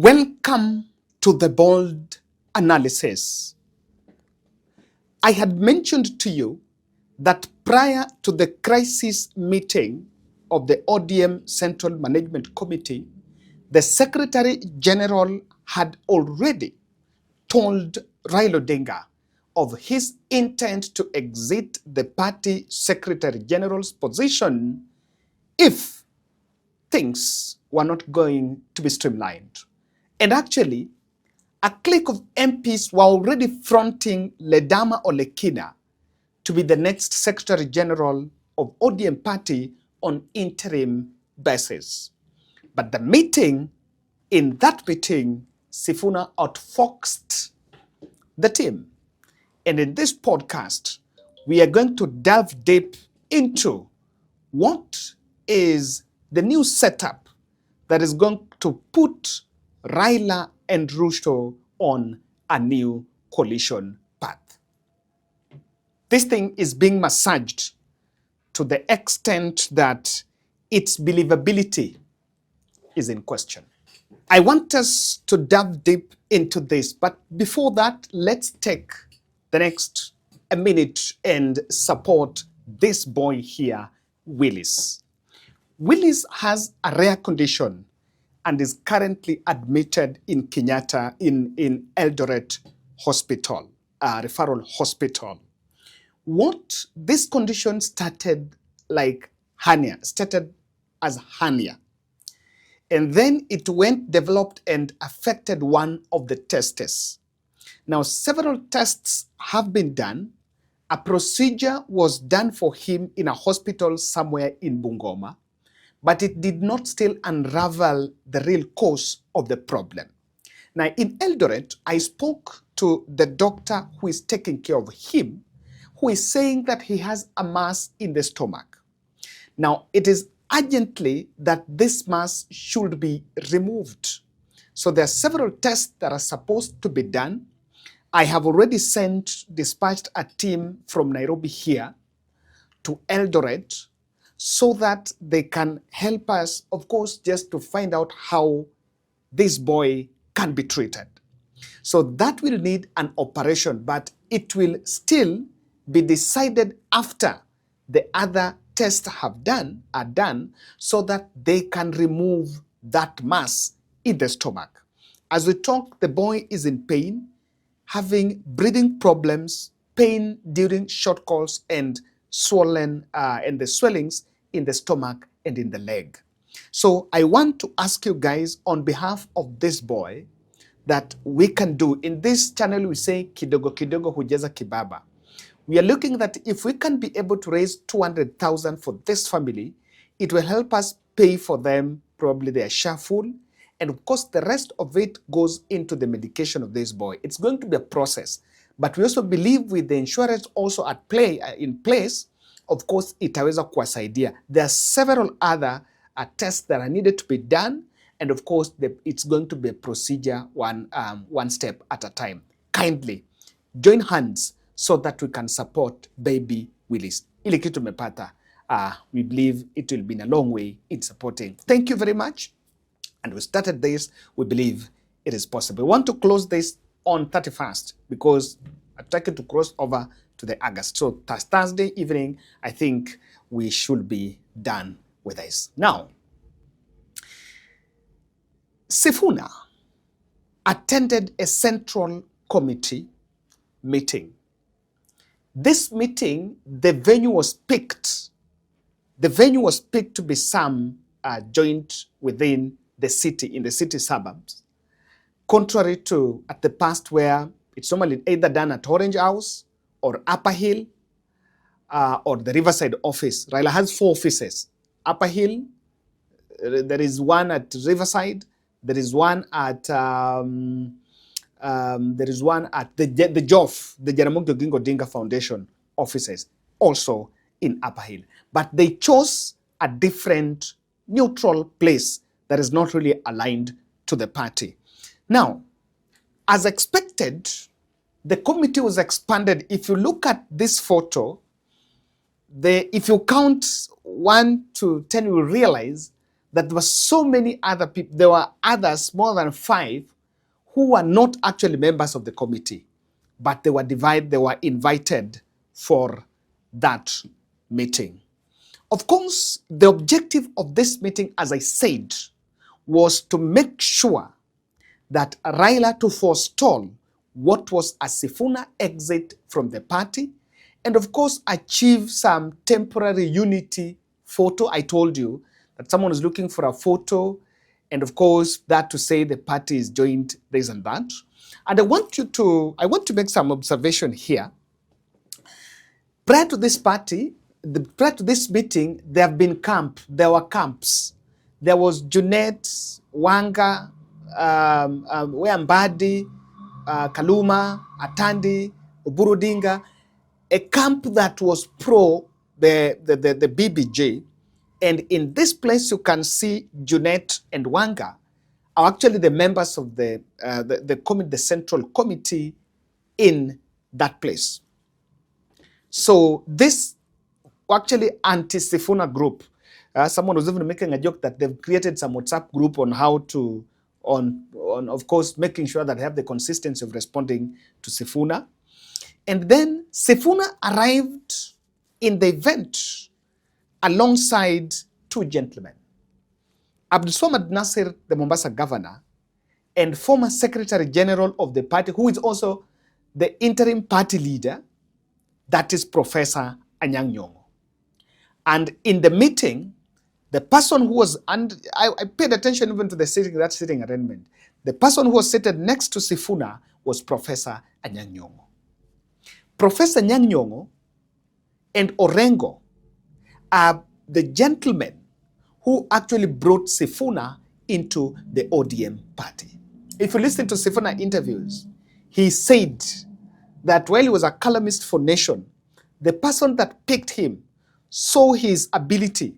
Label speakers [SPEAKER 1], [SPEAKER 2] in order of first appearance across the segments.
[SPEAKER 1] Welcome to the bold analysis. I had mentioned to you that prior to the crisis meeting of the ODM Central Management Committee, the Secretary General had already told Raila-Odinga of his intent to exit the party Secretary General's position if things were not going to be streamlined. And actually, a clique of MPs were already fronting Ledama Olekina to be the next Secretary General of ODM party on interim basis. But the meeting, in that meeting, Sifuna outfoxed the team. And in this podcast, we are going to delve deep into what is the new setup that is going to put Raila and Ruto on a new coalition path. This thing is being massaged to the extent that its believability is in question. I want us to dive deep into this, but before that, let's take the next a minute and support this boy here, Willis. Willis has a rare condition and is currently admitted in Kenyatta in Eldoret Hospital, referral hospital. What this condition started like hernia, started as hernia. And then it developed and affected one of the testes. Now, several tests have been done. A procedure was done for him in a hospital somewhere in Bungoma, but it did not still unravel the real cause of the problem. Now, in Eldoret, I spoke to the doctor who is taking care of him, who is saying that he has a mass in the stomach. Now, it is urgently that this mass should be removed. So there are several tests that are supposed to be done. I have already dispatched a team from Nairobi here to Eldoret so that they can help us, of course, just to find out how this boy can be treated. So that will need an operation, but it will still be decided after the other tests are done so that they can remove that mass in the stomach. As we talk, the boy is in pain, having breathing problems, pain during short calls, and swollen and the swellings in the stomach and in the leg. So I want to ask you guys on behalf of this boy that we can do. In this channel, we say kidogo kidogo hujaza kibaba. We are looking that if we can be able to raise 200,000 for this family, it will help us pay for them probably their share full. And of course, the rest of it goes into the medication of this boy. It's going to be a process. But we also believe with the insurance also at play in place, of course, itaweza kuwasaidia. There are several other tests that are needed to be done. And of course, it's going to be a procedure one step at a time. Kindly join hands so that we can support baby Willis. Ile kitu tumepata, we believe it will be in a long way in supporting. Thank you very much. And we started this, we believe it is possible. We want to close this on 31st because I'm trying to cross over to the August. So Thursday evening, I think we should be done with this. Now, Sifuna attended a central committee meeting. This meeting, the venue was picked. The venue was picked to be some joint within the city, in the city suburbs, contrary to at the past where it's normally either done at Orange House or Upper Hill or the Riverside office. Raila has 4 offices. Upper Hill, there is one at Riverside, there is one at the JOF, the Jaramogi Oginga Odinga Foundation offices, also in Upper Hill. But they chose a different neutral place that is not really aligned to the party. Now, as expected, the committee was expanded. If you look at this photo, if you count 1 to 10, you will realize that there were so many other people. There were others, more than 5, who were not actually members of the committee, but they were invited for that meeting. Of course, the objective of this meeting, as I said, was to make sure that Raila to forestall what was a Sifuna exit from the party, and of course achieve some temporary unity photo. I told you that someone is looking for a photo, and of course that to say the party is joined this and that. And I want to make some observation here. Prior to this meeting, there were camps. There was Junet, Wanga, Wembadi, Kaluma, Atandi, Uburudinga, a camp that was pro the BBJ. And in this place, you can see Junet and Wanga are actually the members of the Central Committee in that place. So this actually anti-Sifuna group, someone was even making a joke that they've created some WhatsApp group on how to, of course, making sure that they have the consistency of responding to Sifuna. And then Sifuna arrived in the event alongside 2 gentlemen, Abdulswamad Nasir, the Mombasa governor, and former Secretary General of the party, who is also the interim party leader, that is Professor Anyang' Nyong'o. And in the meeting, the person who was, and I paid attention even to that sitting arrangement, the person who was seated next to Sifuna was Professor Anyang' Nyong'o. Professor Anyang' Nyong'o and Orengo are the gentlemen who actually brought Sifuna into the ODM party. If you listen to Sifuna interviews, he said that while he was a columnist for Nation, the person that picked him saw his ability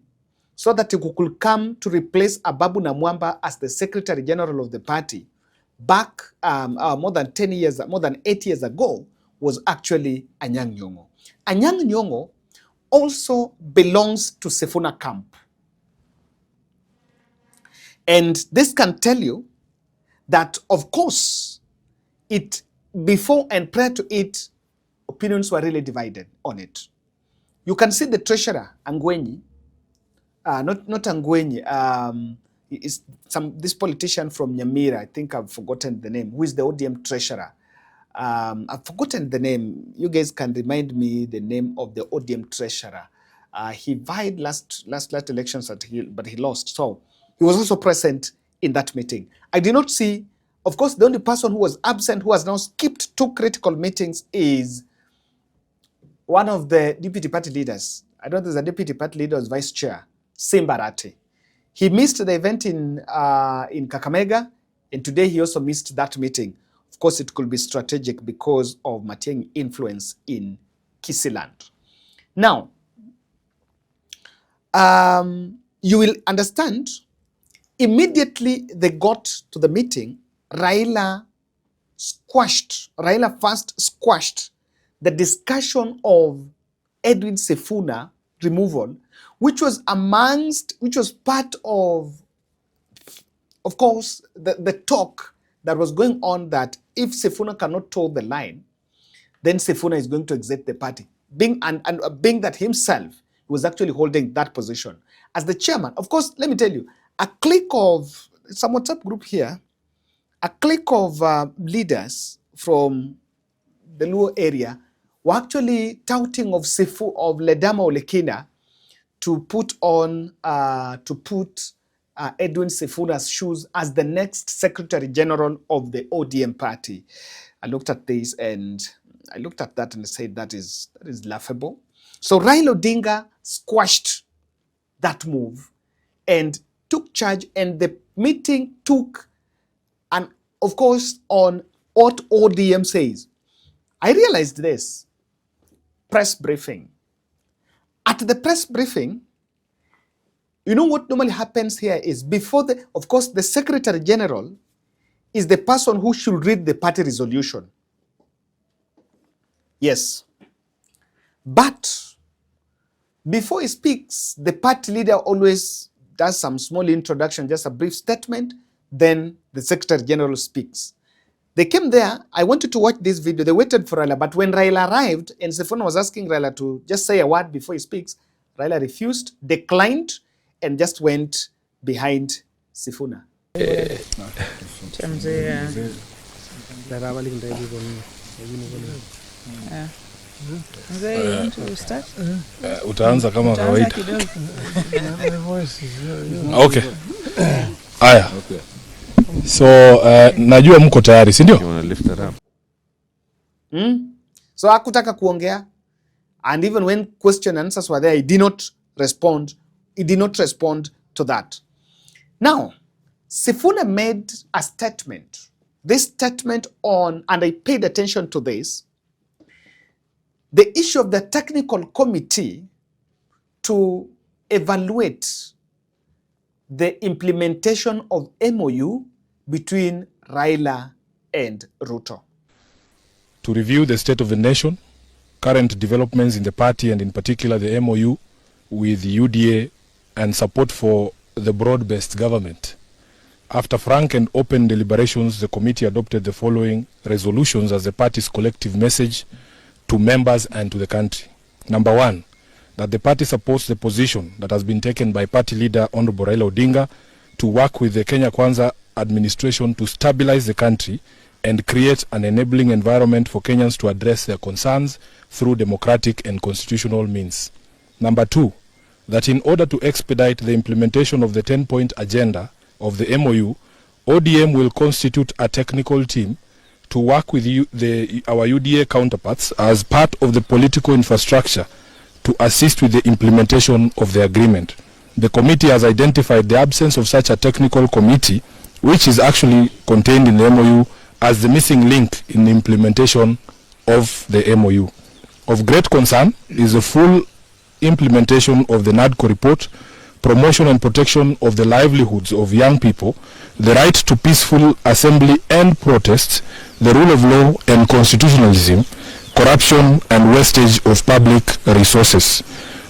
[SPEAKER 1] so that he could come to replace Ababu Namwamba as the Secretary General of the party back more than 8 years ago, was actually Anyang' Nyong'o. Anyang' Nyong'o also belongs to Sifuna camp. And this can tell you that, of course, before and prior to it, opinions were really divided on it. You can see the treasurer, Angwenyi, not Angwenyi, this politician from Nyamira, I think I've forgotten the name, who is the ODM treasurer. I've forgotten the name. You guys can remind me the name of the ODM treasurer. He vied last elections, but he lost. So he was also present in that meeting. I did not see, of course, the only person who was absent, who has now skipped 2 critical meetings, is one of the deputy party leaders. I don't know if there's a deputy party leader as vice chair, Simba Arati. He missed the event in Kakamega, and today he also missed that meeting. Of course, it could be strategic because of Matiang'i influence in Kisiland. Now, you will understand, immediately they got to the meeting, Raila first squashed the discussion of Edwin Sifuna removal, which was part of course, the talk that was going on that if Sifuna cannot toe the line, then Sifuna is going to exit the party. Being that himself was actually holding that position as the chairman. Of course, let me tell you, a clique of some WhatsApp group here, a clique of leaders from the Luo area were actually touting of Ledama Olekina to put Edwin Sifuna's shoes as the next Secretary General of the ODM party. I looked at this and I looked at that and said that is laughable. So Raila Odinga squashed that move and took charge, and the meeting took, and of course, on what ODM says. I realized this. Press briefing. At the press briefing, you know what normally happens here is before of course, the Secretary General is the person who should read the party resolution. Yes. But before he speaks, the party leader always does some small introduction, just a brief statement. Then the Secretary General speaks. They came there. I wanted to watch this video. They waited for Raila. But when Raila arrived and Sifuna was asking Raila to just say a word before he speaks, Raila refused, declined, and just went behind Sifuna.
[SPEAKER 2] Utaanza kama kawaida. Okay. Aya. So najua mko tayari, si ndio?
[SPEAKER 1] So hakutaka kuongea, and even when question and answers were there, he did not respond. He did not respond to that. Now, Sifuna made a statement. This statement on, and I paid attention to this, the issue of the technical committee to evaluate the implementation of MOU between Raila and Ruto.
[SPEAKER 2] To review the state of the nation, current developments in the party, and in particular the MOU with the UDA and support for the broad-based government. After frank and open deliberations, the committee adopted the following resolutions as the party's collective message to members and to the country. Number 1, that the party supports the position that has been taken by party leader Honorable Raila Odinga to work with the Kenya Kwanza administration to stabilize the country and create an enabling environment for Kenyans to address their concerns through democratic and constitutional means. Number 2, that in order to expedite the implementation of the 10-point agenda of the MOU, ODM will constitute a technical team to work with our UDA counterparts as part of the political infrastructure to assist with the implementation of the agreement. The committee has identified the absence of such a technical committee, which is actually contained in the MOU, as the missing link in the implementation of the MOU. Of great concern is the full implementation of the NADCO report, promotion and protection of the livelihoods of young people, the right to peaceful assembly and protest, the rule of law and constitutionalism, corruption and wastage of public resources.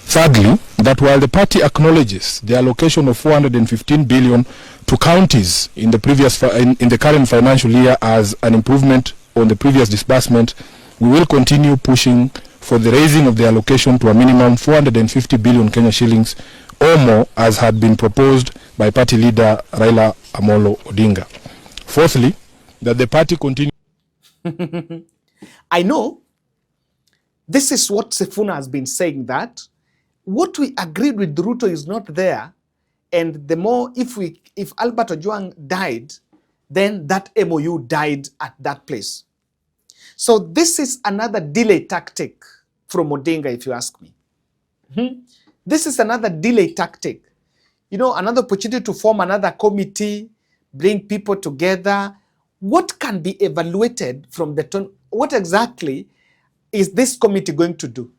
[SPEAKER 2] Thirdly, that while the party acknowledges the allocation of 415 billion to counties in the current financial year as an improvement on the previous disbursement, we will continue pushing for the raising of the allocation to a minimum 450 billion Kenya shillings or more, as had been proposed by party leader Raila Amolo Odinga. Fourthly, that the party continue.
[SPEAKER 1] I know this is what Sifuna has been saying, that what we agreed with Ruto is not there, and the more, if Albert Ojwang died, then that MOU died at that place. So this is another delay tactic from Odinga, if you ask me. This is another delay tactic. You know, another opportunity to form another committee, bring people together. What can be evaluated from the tone? What exactly is this committee going to do?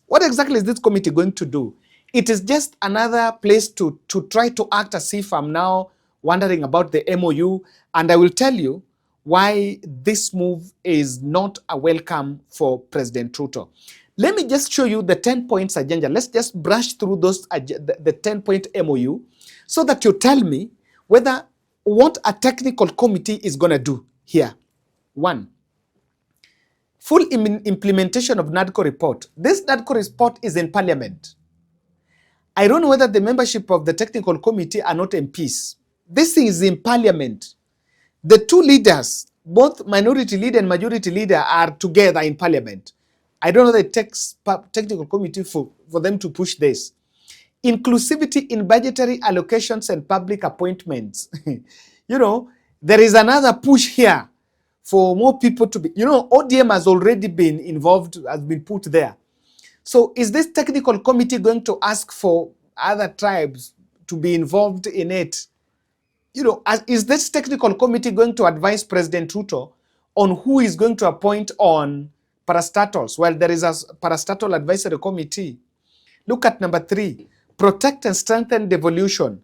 [SPEAKER 1] What exactly is this committee going to do? It is just another place to try to act as if I'm now wondering about the MOU. And I will tell you why this move is not a welcome for President Ruto. Let me just show you the 10 points agenda. Let's just brush through those the 10-point MOU so that you tell me whether what a technical committee is going to do here. 1, full implementation of NADCO report. This NADCO report is in Parliament. I don't know whether the membership of the technical committee are not MPs. This thing is in Parliament. The two leaders, both minority leader and majority leader, are together in Parliament. I don't know the technical committee for them to push this. Inclusivity in budgetary allocations and public appointments. You know, there is another push here for more people to be, you know, ODM has already been involved, has been put there. So is this technical committee going to ask for other tribes to be involved in it? You know, is this technical committee going to advise President Ruto on who is going to appoint on parastatals? Well, there is a parastatal advisory committee. Look at number 3, protect and strengthen devolution.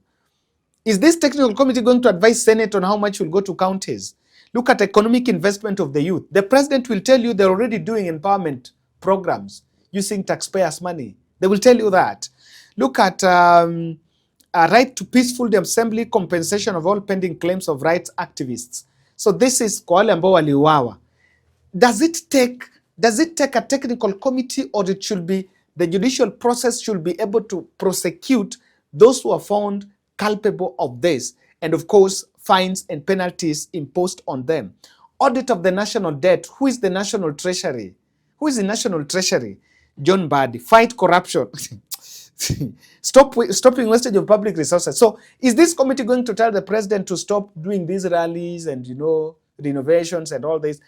[SPEAKER 1] Is this technical committee going to advise Senate on how much will go to counties? Look at economic investment of the youth. The president will tell you they're already doing empowerment programs using taxpayers' money. They will tell you that. Look at a right to peaceful assembly, compensation of all pending claims of rights activists. So this is kwa wale ambao waliuawa. Does it take a technical committee, or it should be the judicial process should be able to prosecute those who are found culpable of this, and of course fines and penalties imposed on them? Audit of the national debt. Who is the national treasury? Who is the national treasury? John Badi. Fight corruption. Stopping wastage of public resources. So is this committee going to tell the president to stop doing these rallies and, you know, renovations and all this?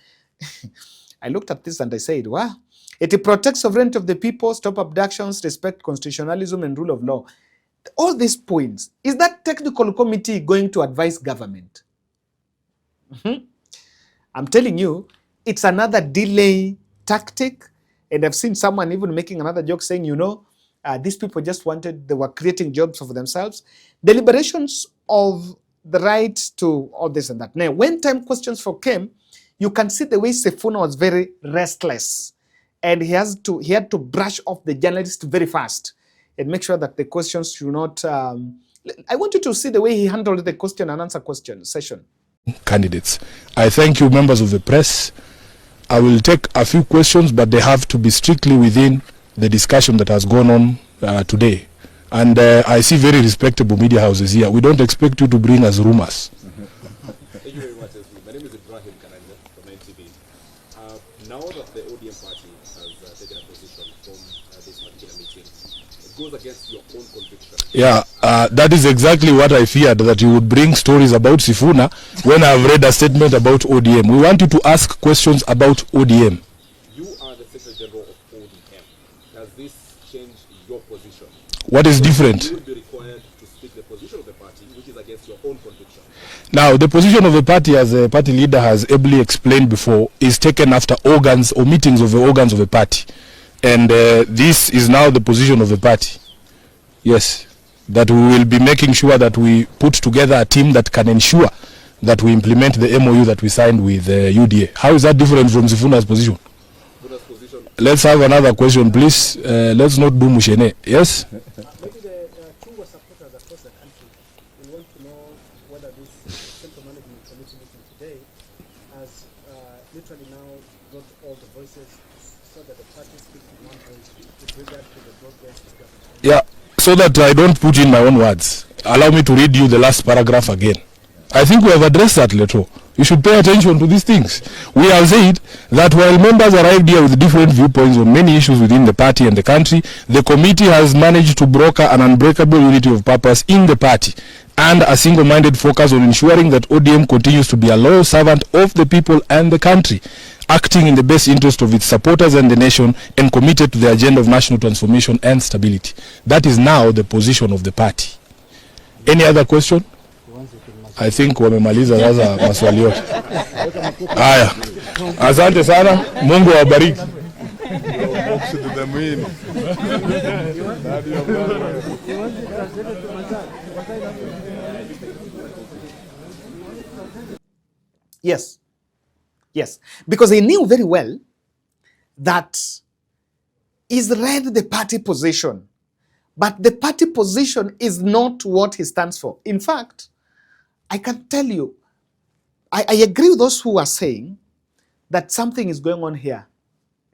[SPEAKER 1] I looked at this and I said, wow. It protects sovereignty of the people, stop abductions, respect constitutionalism and rule of law. All these points. Is that technical committee going to advise government? I'm telling you, it's another delay tactic. And I've seen someone even making another joke saying, you know, these people just they were creating jobs for themselves. Deliberations of the right to all this and that. Now, when time questions came, you can see the way Sifuna was very restless. And he had to brush off the journalist very fast and make sure that the questions should not... I want you to see the way he handled the question and answer session.
[SPEAKER 2] Candidates. I thank you, members of the press. I will take a few questions, but they have to be strictly within the discussion that has gone on today. And I see very respectable media houses here. We don't expect you to bring us rumors.
[SPEAKER 3] Thank you very much. My name is Ibrahim Kananya from NTV. Now that the ODM party has taken a position from this particular meeting, it goes against your own conviction.
[SPEAKER 2] Yeah, that is exactly what I feared, that you would bring stories about Sifuna when I've read a statement about ODM. We want you to ask questions about ODM.
[SPEAKER 3] You are the Secretary General of ODM. Does this change your position?
[SPEAKER 2] What is different?
[SPEAKER 3] You will be required to speak the position of the party, which is against your own conviction.
[SPEAKER 2] Now, the position of the party, as the party leader has ably explained before, is taken after organs or meetings of the organs of the party. And this is now the position of the party. Yes, that we will be making sure that we put together a team that can ensure that we implement the MOU that we signed with UDA. How is that different from Sifuna's position? Let's have another question, please. Let's not do mushene. Yes?
[SPEAKER 4] Maybe the Chungwa supporters across the country will want to know whether this Central Management Committee meeting today has literally now got all the voices so that the parties speak in one voice with regard to the broad-based government.
[SPEAKER 2] Yeah, so that I don't put in my own words, allow me to read you the last paragraph again. I think we have addressed that, Leto. You should pay attention to these things. We have said that while members arrived here with different viewpoints on many issues within the party and the country, the committee has managed to broker an unbreakable unity of purpose in the party and a single-minded focus on ensuring that ODM continues to be a loyal servant of the people and the country, acting in the best interest of its supporters and the nation, and committed to the agenda of national transformation and stability. That is now the position of the party. Any other question? I think wamemaliza sasa maswali yote. Haya. Asante sana. Mungu awabariki.
[SPEAKER 1] Yes. Yes. Because he knew very well that he's read the party position. But the party position is not what he stands for. In fact, I can tell you, I agree with those who are saying that something is going on here.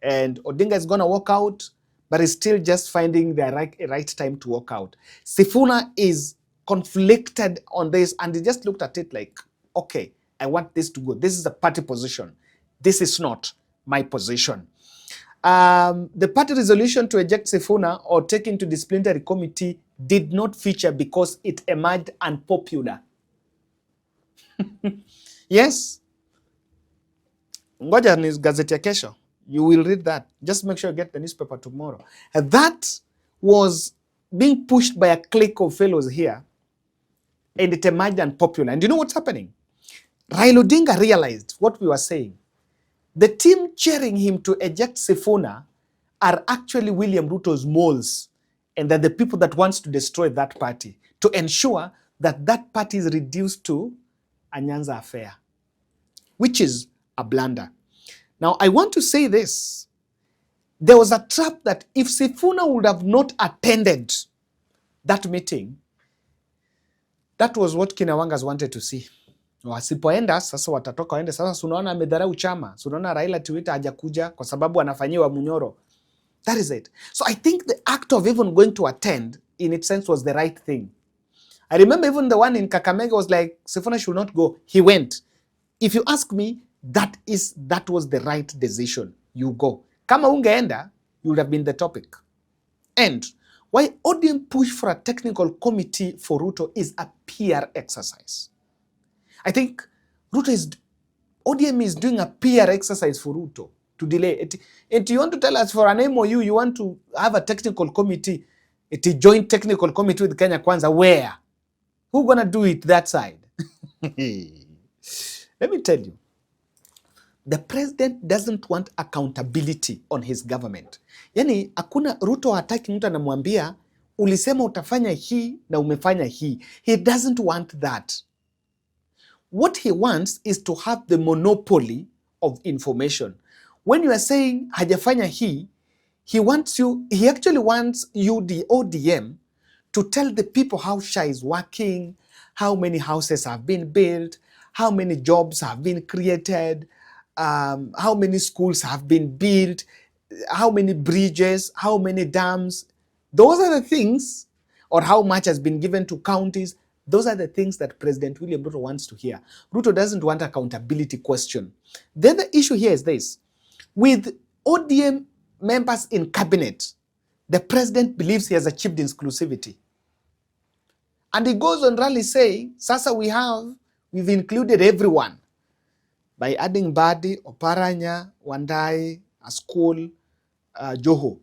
[SPEAKER 1] And Odinga is going to walk out, but he's still just finding the right time to walk out. Sifuna is conflicted on this, and he just looked at it like, okay, I want this to go. This is a party position. This is not my position. The party resolution to eject Sifuna or take him to disciplinary committee did not feature because it emerged unpopular. Yes. Ngoja ni gazeti ya kesho. You will read that. Just make sure you get the newspaper tomorrow. And that was being pushed by a clique of fellows here, and it emerged unpopular. And you know what's happening? Raila-Odinga realized what we were saying. The team cheering him to eject Sifuna are actually William Ruto's moles, and they're the people that wants to destroy that party to ensure that that party is reduced to a Nyanza affair, which is a blunder. Now, I want to say this. There was a trap that if Sifuna would have not attended that meeting, That was what Kinawangas wanted to see. Wasipoenda sasa watatoka waende. Sasa unaona amedharau chama. Unaona Raila Tuita hajakuja kwa sababu anafanyiwa munyoro. That is it. So I think the act of even going to attend in its sense was the right thing. I remember even the one in Kakamega was like, Sifuna should not go. He went. If you ask me, that was the right decision. You go. Kama ungeenda, you would have been the topic. And why ODM push for a technical committee for Ruto is a PR exercise. I think ODM is doing a PR exercise for Ruto to delay it. And you want to tell us for an MOU, you want to have a technical committee, a joint technical committee with Kenya Kwanza, where? Who's going to do it that side? Let me tell you, the president doesn't want accountability on his government. Yani, hakuna Ruto hataki mtu anamwambia, ulisema utafanya hii na umefanya hii. He doesn't want that. What he wants is to have the monopoly of information. When you are saying hajafanya hii, he actually wants you, the ODM, to tell the people how SHA is working, how many houses have been built, how many jobs have been created, how many schools have been built, how many bridges, how many dams. Those are the things, or how much has been given to counties. Those are the things that President William Ruto wants to hear. Ruto doesn't want accountability question. Then the issue here is this. With ODM members in cabinet, the president believes he has achieved inclusivity. And he goes on rally saying, Sasa we've included everyone by adding Badi, Oparanya, Wandai, Askul, Joho.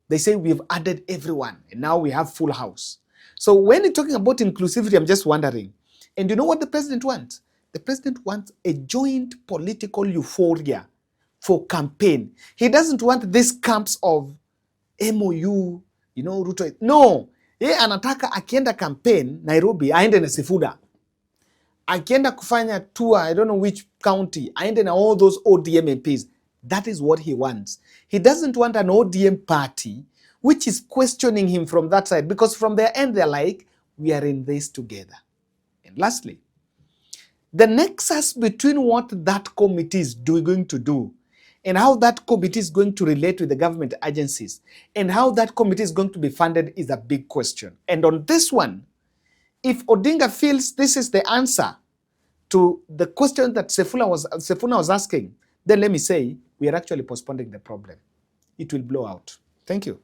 [SPEAKER 1] They say we've added everyone and now we have full house. So when you're talking about inclusivity, I'm just wondering, and you know what the president wants? The president wants a joint political euphoria for campaign. He doesn't want these camps of MOU, Ruto. No, yeye anataka akienda campaign Nairobi, aende na Sifuna. Akienda kufanya tour, I don't know which county, aende na all those ODM MPs. That is what he wants. He doesn't want an ODM party which is questioning him from that side, because from their end, they're like, we are in this together. And lastly, the nexus between what that committee is going to do and how that committee is going to relate with the government agencies and how that committee is going to be funded is a big question. And on this one, if Odinga feels this is the answer to the question that Sifuna was asking, then let me say, we are actually postponing the problem. It will blow out. Thank you.